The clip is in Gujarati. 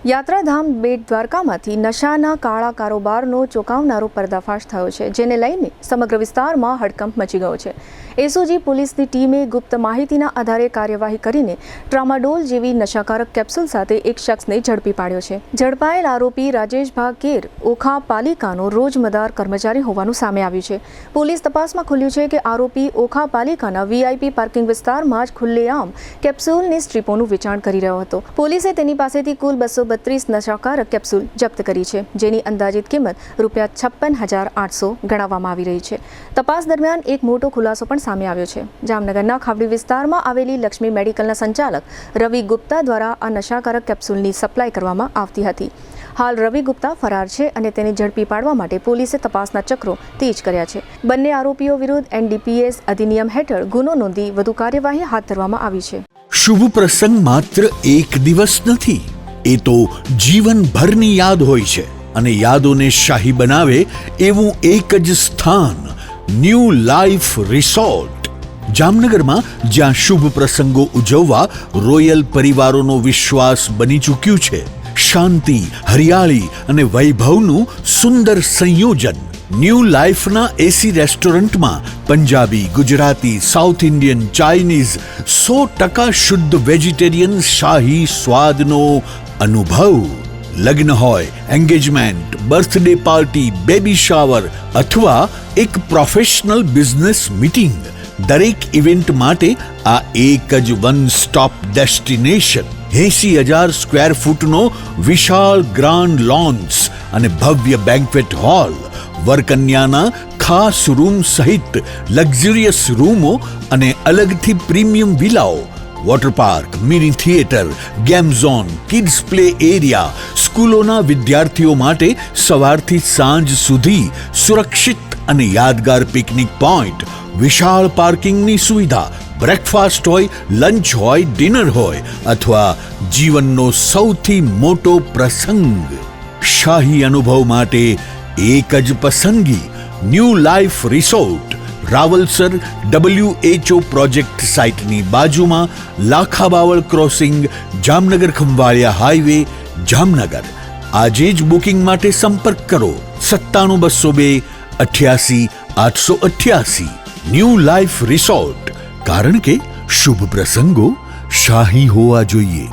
યાત્રાધામ બેટ દ્વારકામાંથી નશાના કાળા કારોબારનો ચોંકાવનારો પર્દાફાશ થયો છે, જેને લઈને સમગ્ર વિસ્તારમાં હડકંપ મચી ગયો છે. એસઓજી પોલીસની ટીમે ગુપ્ત માહિતીના આધારે કાર્યવાહી કરીને ટ્રામાડોલ જેવી નશાકારક કેપ્સ્યુલ સાથે એક શખ્સને ઝડપી પાડ્યો છે. ઝડપાયેલ આરોપી રાજેશભા કેર ઓખા પાલિકાનો રોજમદાર કર્મચારી હોવાનું સામે આવ્યું છે. પોલીસ તપાસમાં ખુલ્યું છે કે આરોપી ઓખા પાલિકાના વીઆઈપી પાર્કિંગ વિસ્તારમાં જ ખુલ્લેઆમ કેપ્સ્યુલની સ્ટ્રીપોનું વેચાણ કરી રહ્યો હતો. પોલીસે તેની પાસેથી કુલ 232 નશાકારક કેપ્સ્યુલ જપ્ત કરી છે, જેની અંદાજિત કિંમત ₹56,800 ગણાવવામાં આવી રહી છે. તપાસ દરમિયાન એક મોટો ખુલાસો પણ સામે આવ્યો છે. જામનગરના ખાવડી વિસ્તારમાં આવેલી લક્ષ્મી મેડિકલના સંચાલક રવિ ગુપ્તા દ્વારા આ નશાકારક કેપ્સ્યુલની સપ્લાય કરવામાં આવતી હતી. હાલ રવિ ગુપ્તા ફરાર છે અને તેને ઝડપી પાડવા માટે પોલીસે તપાસના ચક્રો તેજ કર્યા છે. બંને આરોપીઓ વિરુદ્ધ NDPS અધિનિયમ હેઠળ ગુનો નોંધી વધુ કાર્યવાહી હાથ ધરવામાં આવી છે. શુભ પ્રસંગ માત્ર એક દિવસ નથી, એ તો જીવનભરની યાદ હોય છે અને યાદોને શાહી બનાવે એવું એક જ સ્થાન, ન્યૂ લાઈફ રિસોર્ટ. જામનગરમાં જ્યાં શુભ પ્રસંગો ઉજવવા રોયલ પરિવારોનો વિશ્વાસ બની ચૂક્યું છે. શાંતિ, હરિયાળી અને વૈભવનું સુંદર સંયોજન. ન્યૂ લાઈફના એસી રેસ્ટોરન્ટમાં Punjabi, Gujarati, south Indian, Chinese 100% શુદ્ધ વેજીટેરિયન શાહી સ્વાદનો અનુભવ. લગ્ન હોય, engagement, birthday party, baby shower અથવા એક પ્રોફેશનલ બિઝનેસ મીટિંગ, દરેક ઇવેન્ટ માટે આ એક જ વન સ્ટોપ ડેસ્ટિનેશન. 80,000 સ્ક્વેર ફૂટનો વિશાળ ગ્રાન્ડ લોન્સ અને ભવ્ય બેન્ક્વેટ હોલ, વરકન્યાના ખાસ રૂમ સહિત લક્ઝરિયસ રૂમો અને અલગથી પ્રીમિયમ વિલાઓ, water park, mini theatre, game zone, kids play area, સ્કૂલોના વિદ્યાર્થીઓ માટે સવારથી સાંજ સુધી સુરક્ષિત અને યાદગાર પિકનિક પોઈન્ટ, વિશાળ પાર્કિંગની સુવિધા, બ્રેકફાસ્ટ હોય, લંચ હોય, ડિનર હોય અથવા જીવનનો સૌથી મોટો પ્રસંગ. શાહી અનુભવ માટે એક જ પસંદગી, new life resort, Rawalsar WHO project સાઇટની બાજુમાં, લાખાબાવળ ક્રોસિંગ, જામનગર ખંભાળિયા હાઈવે, જામનગર. આજે જ બુકિંગ માટે સંપર્ક કરો 97 202 88 888. ન્યૂ લાઈફ રિસોર્ટ, કારણ કે શુભ પ્રસંગો શાહી હોવા જોઈએ.